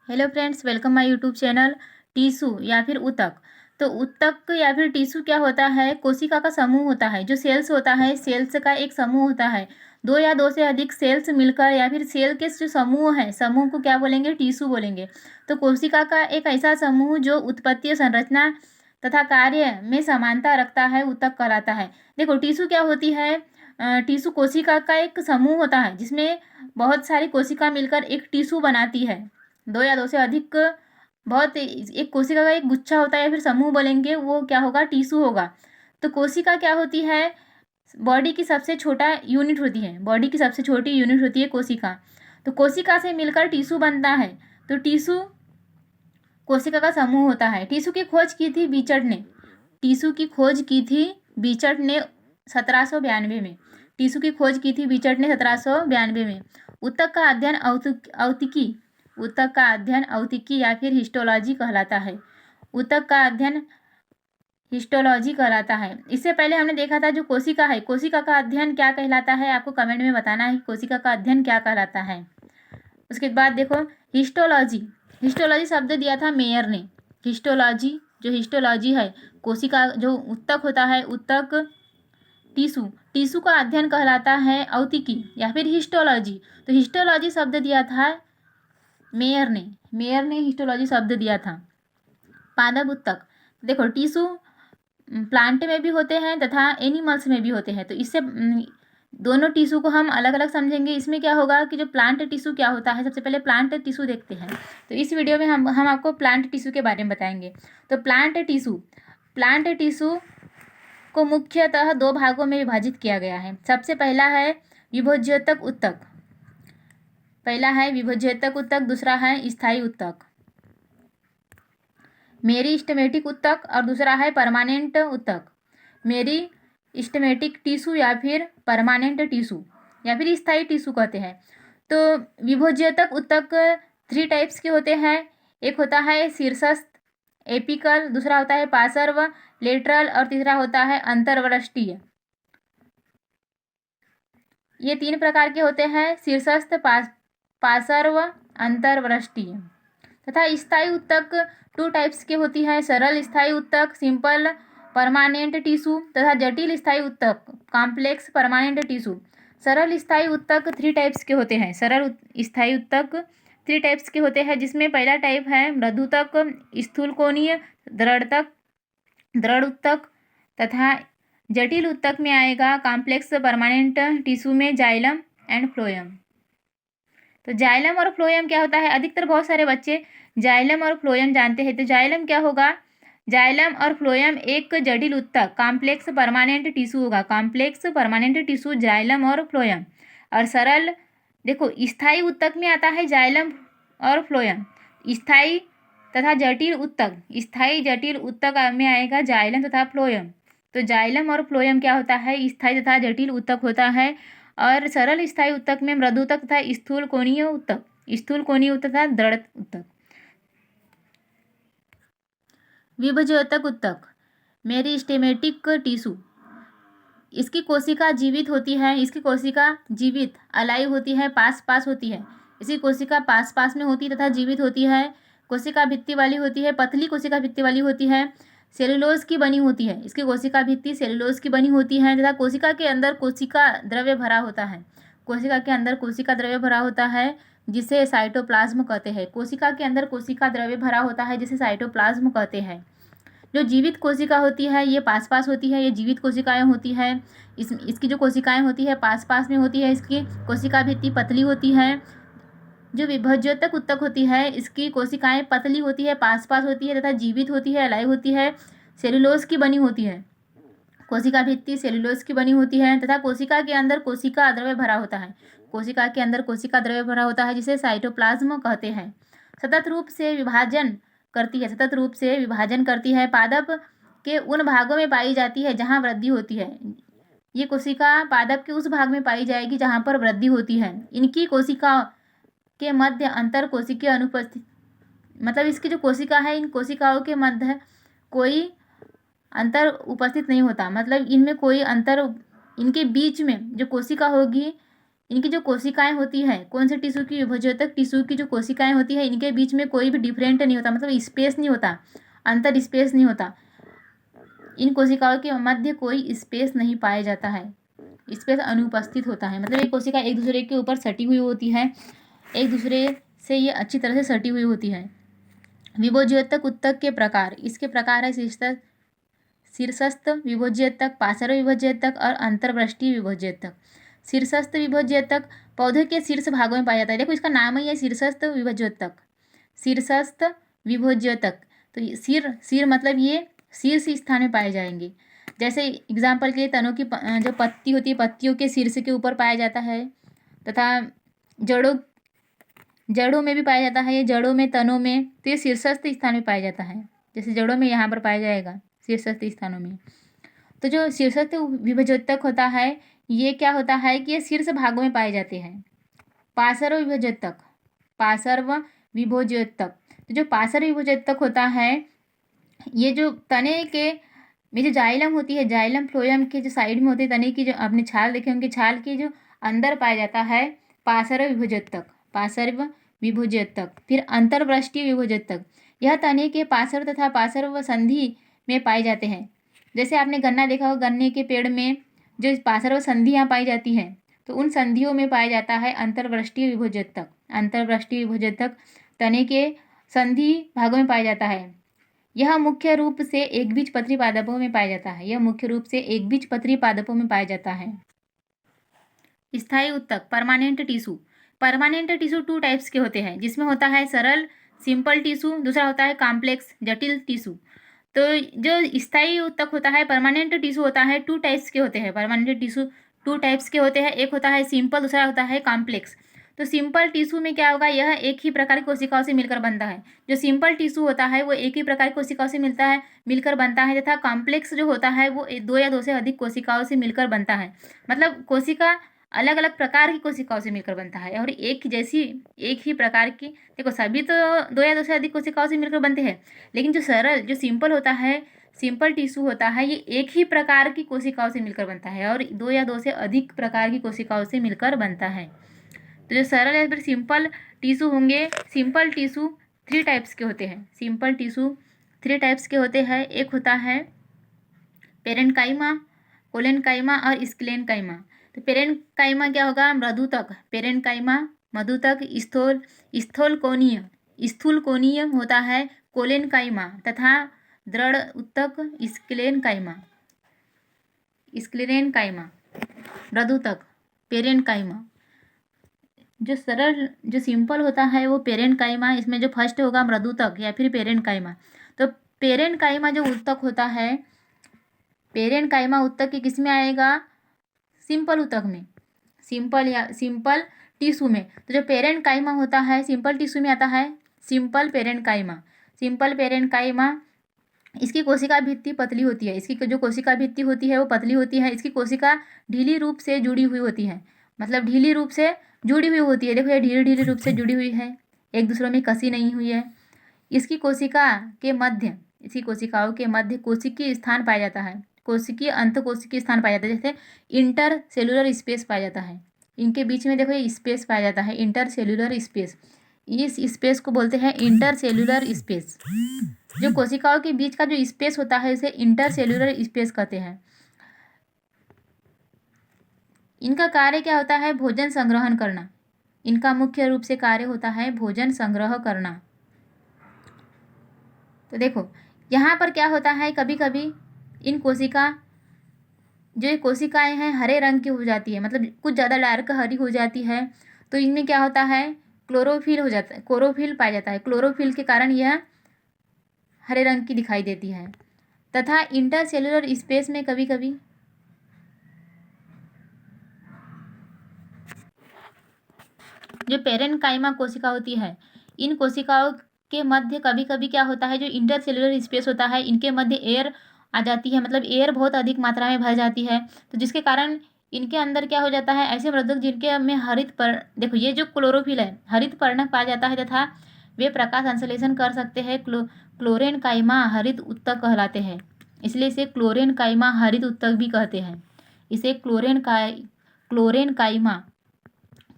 Hello friends, welcome my YouTube channel. Tissue या फिर ऊतक। तो ऊतक या फिर टिश्यू क्या होता है? कोशिका का समूह होता है। जो सेल्स होता है, सेल्स का एक समूह होता है। दो या दो से अधिक सेल्स मिलकर या फिर सेल के जो समूह है, समूह को क्या बोलेंगे? टिश्यू बोलेंगे। तो कोशिका का एक ऐसा समूह जो उत्पत्ति, संरचना तथा कार्य में समानता रखता है, ऊतक कहलाता है। देखो, टिश्यू क्या होती है? टिश्यू कोशिका का एक समूह होता है जिसमें बहुत सारी कोशिका मिलकर एक टिश्यू बनाती है। दो या दो से अधिक, बहुत एक कोशिका का एक गुच्छा होता है या फिर समूह बोलेंगे, वो क्या होगा? टिश्यू होगा। तो कोशिका क्या होती है? बॉडी की सबसे छोटा यूनिट होती है। बॉडी की सबसे छोटी यूनिट होती है कोशिका। तो कोशिका से मिलकर टिश्यू बनता है। तो टिश्यू कोशिका का समूह होता है। टिश्यू की खोज की थी बीचर्ड ने। टिश्यू की खोज की थी बीचर्ड ने 1792 में। टिश्यू की खोज की थी बीचर्ड ने 1792 में। ऊतक का अध्ययन औतिकी ऊतक का अध्ययन औतिकी या फिर हिस्टोलॉजी कहलाता है। ऊतक का अध्ययन हिस्टोलॉजी कहलाता है। इससे पहले हमने देखा था जो कोशिका है, कोशिका का अध्ययन क्या कहलाता है? आपको कमेंट में बताना है कोशिका का अध्ययन क्या कहलाता है। उसके बाद देखो, हिस्टोलॉजी। हिस्टोलॉजी शब्द दिया था मेयर ने। हिस्टोलॉजी, जो हिस्टोलॉजी है, कोशिका जो ऊतक होता है, ऊतक टिश्यू, टिश्यू का अध्ययन कहलाता है औतिकी या फिर हिस्टोलॉजी। तो हिस्टोलॉजी शब्द दिया था मेयर ने हिस्टोलॉजी शब्द दिया था। पादप ऊतक। देखो, टिश्यू प्लांट में भी होते हैं तथा एनिमल्स में भी होते हैं। तो इससे दोनों टिश्यू को हम अलग अलग समझेंगे। इसमें क्या होगा कि जो प्लांट टिश्यू क्या होता है, सबसे पहले प्लांट टिश्यू देखते हैं। तो इस वीडियो में हम आपको प्लांट टिश्यू के बारे में बताएंगे। तो प्लांट टिश्यू को मुख्यतः दो भागों में विभाजित किया गया है। सबसे पहला है विभोज्योतक ऊतक। पहला है विभोज्योतक ऊतक, दूसरा है स्थायी ऊतक, मेरिस्टेमेटिक ऊतक, और दूसरा है परमानेंट ऊतक। मेरिस्टेमेटिक टिश्यू या फिर परमानेंट टिश्यू या फिर स्थायी टिश्यू कहते हैं। तो विभोज्योतक ऊतक 3 टाइप्स के होते हैं। एक होता है शीर्षस्थ एपिकल, दूसरा होता है पार्श्व लेटरल, और तीसरा होता है अंतर्वृष्टीय। ये 3 प्रकार के होते हैं, शीर्षस्थ, पार्श्व, अंतर्वृष्टीय। तथा स्थायी ऊतक 2 टाइप्स की होती है। सरल स्थायी ऊतक, सिंपल परमानेंट टिश्यू, तथा जटिल स्थायी ऊतक, कॉम्प्लेक्स परमानेंट टिश्यू। सरल स्थायी ऊतक 3 टाइप्स के होते हैं। सरल स्थायी ऊतक 3 टाइप्स के होते हैं, जिसमें पहला टाइप है मृदुतक, स्थूलकोणीय, दृढ़ ऊतक, तथा जटिल ऊतक में आएगा कॉम्प्लेक्स परमानेंट टिश्यू में जाइलम एंड फ्लोएम। तो जाइलम और फ्लोएम क्या होता है? अधिकतर बहुत सारे बच्चे जाइलम और फ्लोएम जानते हैं। तो जाइलम क्या होगा? जाइलम और फ्लोएम एक जटिल ऊतक कॉम्प्लेक्स परमानेंट टिश्यू होगा। कॉम्प्लेक्स परमानेंट टिश्यू जाइलम और फ्लोएम। और सरल, देखो, स्थायी ऊतक में आता है जाइलम और फ्लोएम। स्थायी तथा जटिल ऊतक, स्थायी जटिल ऊतक में आएगा जाइलम तथा फ्लोएम। तो जाइलम और फ्लोएम क्या होता है? स्थायी तथा जटिल ऊतक होता है। और सरल स्थायी ऊतक में मृदुतक तथा स्थूल कोणीय ऊतक तथा दृढ़ ऊतक। विभोज्योतक ऊतक, मेरिस्टेमेटिक टिश्यू। इसकी कोशिका जीवित होती है। इसकी कोशिका जीवित अलाइव होती है, पास होती है। इसकी कोशिका पास में होती तथा जीवित होती है। कोशिका भित्ति वाली होती है, पतली कोशिका भित्ति वाली होती है, सेलुलोज की बनी होती है। इसकी कोशिका भित्ति सेलुलोज की बनी होती है तथा कोशिका के अंदर कोशिका द्रव्य भरा होता है। कोशिका के अंदर कोशिका द्रव्य भरा होता है, जिसे साइटोप्लाज्म कहते हैं। कोशिका के अंदर कोशिका द्रव्य भरा होता है, जिसे साइटोप्लाज्म कहते हैं। जो जीवित कोशिका होती है ये पास होती है, ये जीवित कोशिकाएं होती है। इसकी जो कोशिकाएं होती है पास में होती है। इसकी कोशिका भित्ति पतली होती है। जो विभोज्योतक ऊतक होती है, इसकी कोशिकाएं पतली होती है, पास होती है तथा जीवित होती है, अलाइव होती है, सेलुलोज की बनी होती है। कोशिका भित्ति सेलुलोज की बनी होती है तथा कोशिका के अंदर कोशिका द्रव्य भरा होता है। कोशिका के अंदर कोशिका द्रव्य भरा होता है, जिसे साइटोप्लाज्म कहते हैं। सतत रूप से विभाजन करती है। पादप के उन भागों में पाई जाती है जहाँ वृद्धि होती है। ये कोशिका पादप के उस भाग में पाई जाएगी जहाँ पर वृद्धि होती है। इनकी कोशिकाओं के मध्य अंतर कोशिकीय अनुपस्थित, मतलब इसकी जो कोशिका है, इन कोशिकाओं के मध्य कोई अंतर उपस्थित नहीं होता। मतलब इनमें कोई अंतर, इनके बीच में जो कोशिका होगी, इनकी जो कोशिकाएं होती है, कौन से टिश्यू की, विभज्योतक टिश्यू की जो कोशिकाएं होती है, इनके बीच में कोई भी डिफरेंट नहीं होता, मतलब स्पेस नहीं होता, अंतर स्पेस नहीं होता। इन कोशिकाओं के मध्य कोई स्पेस नहीं पाया जाता है, स्पेस अनुपस्थित होता है। मतलब ये कोशिका एक दूसरे के ऊपर सटी हुई होती है, एक दूसरे से ये अच्छी तरह से सटी हुई होती है। विभज्योतक उत्तक के प्रकार, इसके प्रकार है शीर्षस्थ विभज्योतक, पार्श्व विभज्योतक और अंतर्वृष्टि विभज्योतक। शीर्षस्थ विभज्योतक पौधे के शीर्ष भागों में पाया जाता है। देखो इसका नाम ही है शीर्षस्थ विभज्योतक, शीर्षस्थ विभज्योतक। तो सिर मतलब ये शीर्ष स्थान में पाए जाएंगे। जैसे एग्जाम्पल के लिए तनों की जो पत्ती होती है, पत्तियों के शीर्ष के ऊपर पाया जाता है, तथा जड़ों में भी पाया जाता है। ये जड़ों में, तनों में, तो ये शीर्षस्थ स्थान में पाया जाता है। जैसे जड़ों में यहाँ पर पाया जाएगा शीर्षस्थ स्थानों में। तो जो शीर्षस्थ विभज्योतक होता है, ये क्या होता है कि ये शीर्ष भागों में पाए जाते हैं। पार्श्व विभज्योतक, पार्श्व विभज्योतक, तो जो पार्श्व विभज्योतक होता है, ये जो तने के में जो जाइलम होती है, जाइलम फ्लोएम के जो साइड में होती है तने की, जो आपने छाल देखे होंगे, छाल के जो अंदर पाया जाता है पार्श्व विभज्योतक, पार्श्व विभज्योतक। फिर अंतर्वृष्टि विभज्योतक, यह तने के पार्श्व तथा पार्श्व संधि में पाए जाते हैं। जैसे आपने गन्ना देखा होगा, गन्ने के पेड़ में जो पार्श्व संधियाँ पाई जाती हैं, तो उन संधियों में पाया जाता है अंतर्वृष्टि विभज्योतक। अंतर्वृष्टि विभज्योतक तने के संधि भागों में पाया जाता है। यह मुख्य रूप से एकबीजपत्री पादपों में पाया जाता है। यह मुख्य रूप से एकबीजपत्री पादपों में पाया जाता है। स्थायी उत्तक, permanent tissue. Permanent tissue 2 types के होते हैं, जिसमें होता है सरल सिंपल टिश्यू, दूसरा होता है कॉम्प्लेक्स जटिल टिश्यू। तो जो स्थायी उत्तक होता है, परमानेंट टिश्यू होता है, 2 टाइप्स के होते हैं। परमानेंट टिश्यू 2 टाइप्स के होते हैं, एक होता है सिंपल, दूसरा होता है कॉम्प्लेक्स। तो सिंपल टिश्यू में क्या होगा, यह एक ही प्रकार की कोशिकाओं से मिलकर बनता है। जो सिंपल टिश्यू होता है वो एक ही प्रकार की कोशिकाओं से मिलकर बनता है, तथा कॉम्प्लेक्स जो होता है वो 2 या 2 से अधिक कोशिकाओं से मिलकर बनता है। मतलब कोशिका अलग अलग प्रकार की कोशिकाओं से मिलकर बनता है, और एक ही प्रकार की, देखो सभी तो 2 या 2 से अधिक कोशिकाओं से मिलकर बनते हैं, लेकिन जो सिंपल होता है, सिंपल टिश्यू होता है, ये एक ही प्रकार की कोशिकाओं से मिलकर बनता है और 2 या 2 से अधिक प्रकार की कोशिकाओं से मिलकर बनता है। तो जो सरल या फिर सिंपल टिश्यू होंगे, सिंपल टिश्यू 3 टाइप्स के होते हैं। सिंपल टिश्यू 3 टाइप्स के होते हैं। एक होता है पेरेन्काइमा, कोलेनकाइमा और स्क्लेनकाइमा। तो पेरेन्काइमा क्या होगा, मृदुतक, पेरेन्काइमा मृदुतक, स्थूल कोणीय होता है कोलेनकाइमा, तथा दृढ़ उत्तक स्क्लेनकाइमा, मृदुतक पेरेन्काइमा। जो सिंपल होता है वो पेरेन्काइमा, इसमें जो फर्स्ट होगा मृदुतक या फिर पेरेन्काइमा। तो पेरेन्काइमा जो उत्तक होता है, पेरेन्काइमा उत्तक के किस में आएगा, सिंपल उत्तक में, सिंपल टिश्यू में। तो जो पेरेन्काइमा होता है सिंपल टिश्यू में आता है, सिंपल पेरेन्काइमा। इसकी कोशिका भित्ति पतली होती है, इसकी जो कोशिका भित्ति होती है वो पतली होती है। इसकी कोशिका ढीली रूप से जुड़ी हुई होती है, मतलब ढीली रूप से जुड़ी हुई होती है। देखो ये ढीली रूप से जुड़ी हुई है, एक दूसरे में कसी नहीं हुई है। इसकी कोशिकाओं के मध्य कोशिकीय स्थान पाया जाता है, कोशिकीय अंत कोशिकीय स्थान पाया जाता है, जैसे इंटर सेलुलर स्पेस पाया जाता है। इनके बीच में देखो ये स्पेस पाया जाता है, इंटर सेलुलर स्पेस। इस स्पेस को बोलते हैं इंटर सेलुलर स्पेस। जो कोशिकाओं के बीच का जो स्पेस होता है इसे इंटर सेलुलर स्पेस कहते हैं। इनका कार्य क्या होता है, भोजन संग्रहण करना। इनका मुख्य रूप से कार्य होता है भोजन संग्रह करना। तो देखो यहाँ पर क्या होता है, कभी कभी इन कोशिकाएं हैं हरे रंग की हो जाती है, मतलब कुछ ज़्यादा डार्क हरी हो जाती है। तो इनमें क्या होता है, क्लोरोफिल पाया जाता है। क्लोरोफिल के कारण यह हरे रंग की दिखाई देती है। तथा इंटरसेलुलर स्पेस में कभी कभी जो पेरेन्काइमा कोशिका होती है, इन कोशिकाओं के मध्य कभी कभी क्या होता है, जो इंटरसेलुलर स्पेस होता है इनके मध्य एयर आ जाती है, मतलब एयर बहुत अधिक मात्रा में भर जाती है। तो जिसके कारण इनके अंदर क्या हो जाता है, ऐसे मृदक जिनके में देखो ये जो क्लोरोफिल है, हरित पर्णक पाया जाता है, तथा वे प्रकाश संश्लेषण कर सकते हैं। क्लोरेन्काइमा हरित उत्तक कहलाते हैं, इसलिए इसे क्लोरेन्काइमा हरित उत्तक भी कहते हैं। इसे क्लोरेन्काइमा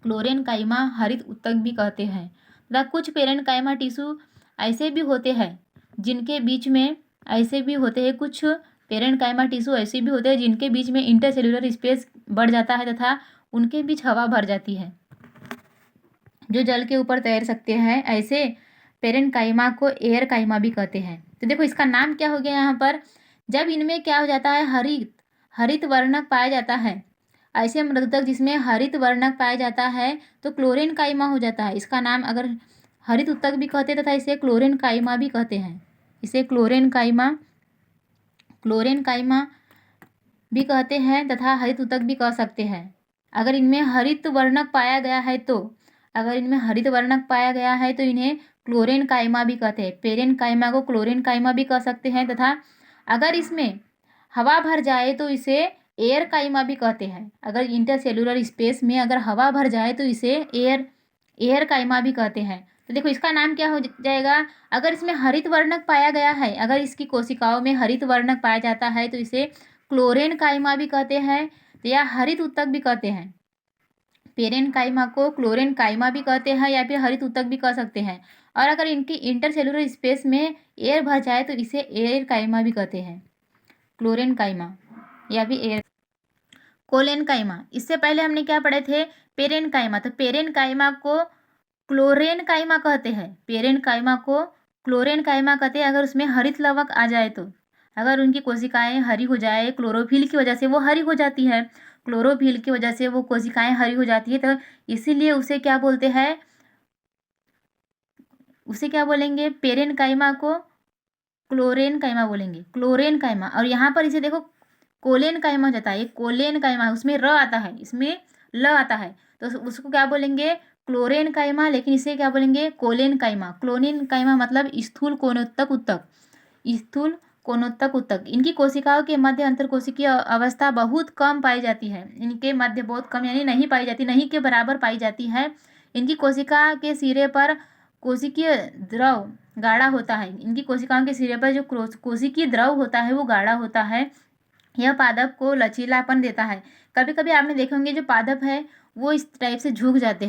क्लोरेन काइमा हरित ऊतक भी कहते हैं तथा कुछ पेरेंट काइमा टिश्यू ऐसे भी होते हैं जिनके बीच में ऐसे भी होते हैं कुछ पेरेंट काइमा टिश्यू ऐसे भी होते हैं जिनके बीच में इंटरसेल्युलर स्पेस बढ़ जाता है तथा उनके बीच हवा भर जाती है, जो जल के ऊपर तैर सकते हैं। ऐसे पेरेंट काइमा को एयर काइमा भी कहते हैं। तो देखो इसका नाम क्या हो गया यहाँ पर, जब इनमें क्या हो जाता है, हरित हरित वर्णक पाया जाता है। ऐसे मृदुतक जिसमें हरित वर्णक पाया जाता है तो क्लोरेन काइमा हो जाता है। इसका नाम अगर हरित उत्तक भी कहते हैं तथा इसे क्लोरेन काइमा भी कहते हैं। इसे क्लोरेन काइमा भी कहते हैं तथा हरित उत्तक भी कह सकते हैं। अगर इनमें हरित वर्णक पाया गया है तो इन्हें क्लोरेन काइमा भी कहते हैं। पेरेंट काइमा को क्लोरेन काइमा भी कह सकते हैं तथा अगर इसमें हवा भर जाए तो इसे एयर काइमा भी कहते हैं। अगर इंटरसेलुलर स्पेस में अगर हवा भर जाए तो इसे एयर काइमा भी कहते हैं। तो देखो इसका नाम क्या हो जाएगा, अगर इसमें हरित वर्णक पाया गया है, अगर इसकी कोशिकाओं में हरित वर्णक पाया जाता है तो इसे क्लोरेन काइमा भी कहते हैं या हरित उत्तक भी कहते हैं। पेरेंट काइमा को क्लोरेन काइमा भी कहते हैं या फिर हरित उत्तक भी कह सकते हैं। और अगर इनकी इंटरसेलुलर स्पेस में एयर भर जाए तो इसे एयर काइमा भी कहते हैं, क्लोरेन काइमा या फिर एयर। कोलेन काइमा, इससे पहले हमने क्या पढ़े थे, पेरेंट काइमा। तो पेरेंट काइमा को क्लोरेन काइमा कहते हैं। पेरेंट काइमा को क्लोरेन काइमा कहते हैं अगर उसमें हरित लवक आ जाए तो। अगर उनकी कोशिकाएं हरी हो जाए, क्लोरोफिल की वजह से वो हरी हो जाती है, क्लोरोफिल की वजह से वो कोशिकाएं हरी हो जाती है, तो इसीलिए उसे क्या बोलते हैं, उसे क्या बोलेंगे, पेरेंट काइमा को क्लोरेन काइमा बोलेंगे, क्लोरेन काइमा। और यहाँ पर इसे देखो कोलेन काइमा हो जाता है, ये कोलेन काइमा, उसमें र आता है, इसमें ल आता है, तो उसको क्या बोलेंगे, क्लोरेन काइमा। लेकिन इसे क्या बोलेंगे, कोलेन काइमा। क्लोरेन काइमा मतलब स्थूल कोणोत्तक उत्तक, स्थूल कोणोत्तक उत्तक। इनकी कोशिकाओं के मध्य अंतरकोशिकीय अवस्था बहुत कम पाई जाती है। इनके मध्य बहुत कम यानी नहीं पाई जाती, नहीं के बराबर पाई जाती है। इनकी कोशिका के सिरे पर कोशिकीय द्रव गाढ़ा होता है। इनकी कोशिकाओं के सिरे पर जो कोशिकीय द्रव होता है वो गाढ़ा होता है। यह पादप को लचीलापन देता है। कभी कभी आपने देखे होंगे जो पादप है वो इस टाइप से झुक जाते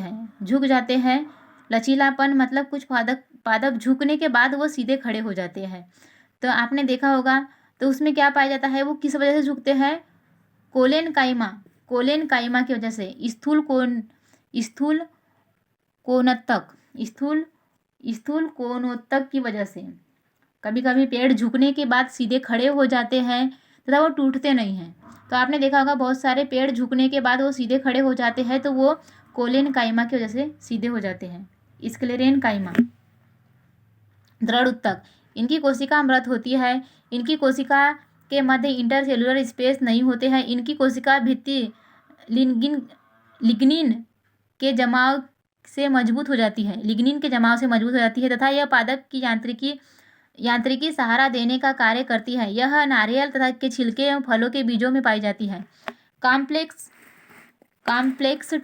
हैं। लचीलापन मतलब कुछ पादप झुकने के बाद वो सीधे खड़े हो जाते हैं, तो आपने देखा होगा। तो उसमें क्या पाया जाता है, वो किस वजह से झुकते हैं, कोलेन काइमा की वजह से, स्थूल कोणोत्तक की वजह से। कभी कभी पेड़ झुकने के बाद सीधे खड़े हो जाते हैं तथा वो टूटते नहीं हैं। तो आपने देखा होगा बहुत सारे पेड़ झुकने के बाद वो सीधे खड़े हो जाते हैं, तो वो कोलेन काइमा की वजह से सीधे हो जाते हैं। स्क्लेरेन काइमा, दृढ़ उत्तक। इनकी कोशिका मृत होती है। इनकी कोशिका के मध्य इंटरसेलुलर स्पेस नहीं होते हैं। इनकी कोशिका भित्ति लिग्निन के जमाव से मजबूत हो जाती है, तथा यह पादप की यांत्रिकी सहारा देने का कार्य करती है। यह नारियल तथा के छिलके एवं फलों के बीजों में पाई जाती है। कॉम्प्लेक्स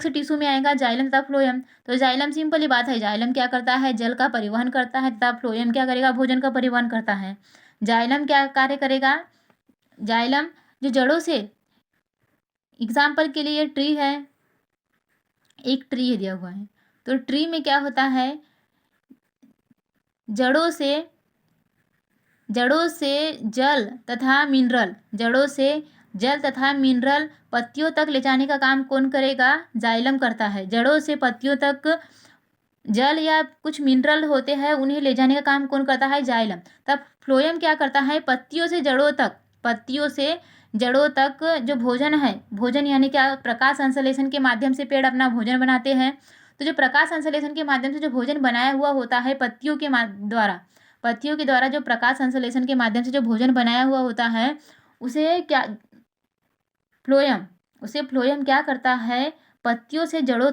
टिश्यू में आएगा जाइलम तथा फ्लोएम। तो जाइलम सिंपल ही बात है, जाइलम क्या करता है, जल का परिवहन करता है, तथा फ्लोएम क्या करेगा, भोजन का परिवहन करता है। जाइलम क्या कार्य करेगा, जाइलम जो जड़ों से, एग्जाम्पल के लिए ट्री है, एक ट्री दिया हुआ है, तो ट्री में क्या होता है, जड़ों से जल तथा मिनरल पत्तियों तक ले जाने का काम कौन करेगा, जाइलम करता है। जड़ों से पत्तियों तक जल या कुछ मिनरल होते हैं उन्हें ले जाने का काम कौन करता है, जाइलम। तब फ्लोएम क्या करता है, पत्तियों से जड़ों तक जो भोजन यानी क्या, प्रकाश संश्लेषण के माध्यम से पेड़ अपना भोजन बनाते हैं। तो जो प्रकाश संश्लेषण के माध्यम से जो भोजन बनाया हुआ होता है पत्तियों के द्वारा जो प्रकाश संश्लेषण के माध्यम से जो भोजन बनाया हुआ होता है उसे फ्लोएम क्या करता है, पत्तियों से जड़ों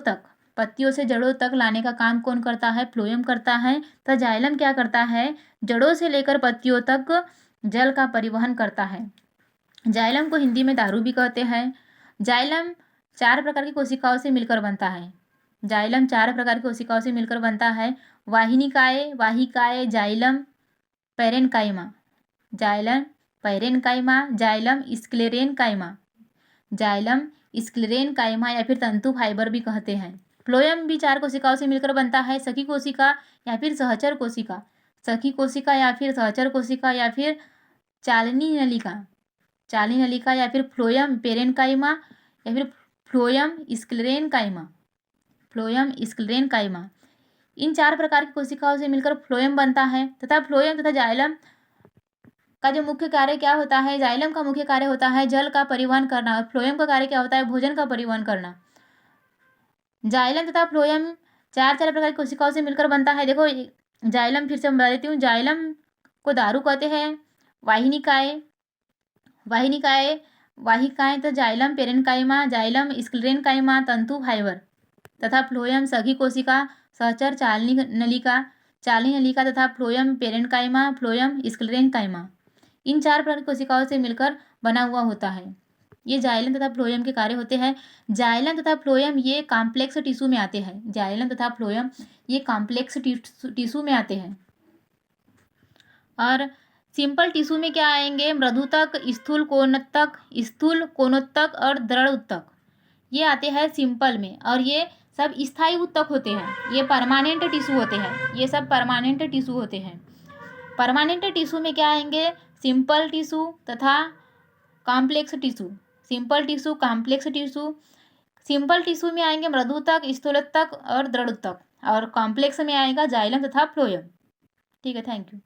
तक लाने का काम कौन करता है, फ्लोएम करता है। तो जाइलम क्या करता है, जड़ों से लेकर पत्तियों तक जल का परिवहन करता है। जाइलम को हिंदी में दारू भी कहते हैं। जाइलम 4 प्रकार की कोशिकाओं से मिलकर बनता है। वाहिकाएं, जाइलम पैरेन्काइमा, जाइलम स्क्लेरेन काइमा, जाइलम स्क्लेरेन काइमा या फिर तंतु फाइबर भी कहते हैं। फ्लोएम भी 4 कोशिकाओं से मिलकर बनता है, सखी कोशिका या फिर सहचर कोशिका, सखी कोशिका या फिर सहचर कोशिका या फिर चालनी नलिका, चालनी नलिका या फिर फ्लोएम पेरेनकाइमा या फिर फ्लोएम स्क्लेरेनकाइमा, फ्लोएम स्क्लेरेनकाइमा। इन 4 प्रकार की कोशिकाओं से मिलकर फ्लोएम बनता है तथा फ्लोएम तथा जाइलम का जो मुख्य कार्य क्या होता है, जाइलम का मुख्य कार्य होता है जल का परिवहन करना और फ्लोएम का कार्य क्या होता है, भोजन का परिवहन करना। जाइलम तथा फ्लोएम 4 प्रकार की कोशिकाओं से मिलकर बनता है। देखो जाइलम फिर से मैं बता देती हूँ, जाइलम को दारू कहते हैं, वाहिनिकाएँ वाहिनिकाएँ वाहिकाएँ तो जाइलम पेरेनकाइमा, जाइलम स्क्लेरेनकाइमा तंतु फाइबर तथा फ्लोएम सघी कोशिका, सहचर चालनी नलिका तथा फ्लोएम पेरेनकाइमा, फ्लोएम स्क्लेरेनकाइमा। इन 4 प्रकार की कोशिकाओं से मिलकर बना हुआ होता है। ये जाइलम तथा फ्लोएम के कार्य होते हैं। जाइलम तथा फ्लोएम ये कॉम्प्लेक्स टिश्यू में आते हैं। जाइलम तथा फ्लोएम ये कॉम्प्लेक्स टिश्यू में आते हैं। और सिंपल टिश्यू में क्या आएंगे, मृदुतक, स्थूल कोणोत्तक और दृढ़ उत्तक, ये आते हैं सिंपल में। और ये सब स्थायी उत्तक होते हैं, ये परमानेंट टिश्यू होते हैं, ये सब परमानेंट टिश्यू होते हैं। परमानेंट टिश्यू में क्या आएंगे, सिंपल टिश्यू तथा complex tissue, simple tissue complex tissue. Simple tissue में आएंगे मृदुतक, स्थूलोत्तक और दृढ़ उत्तक, और कॉम्प्लेक्स में आएगा जाइलम तथा फ्लोएम। ठीक है, थैंक यू।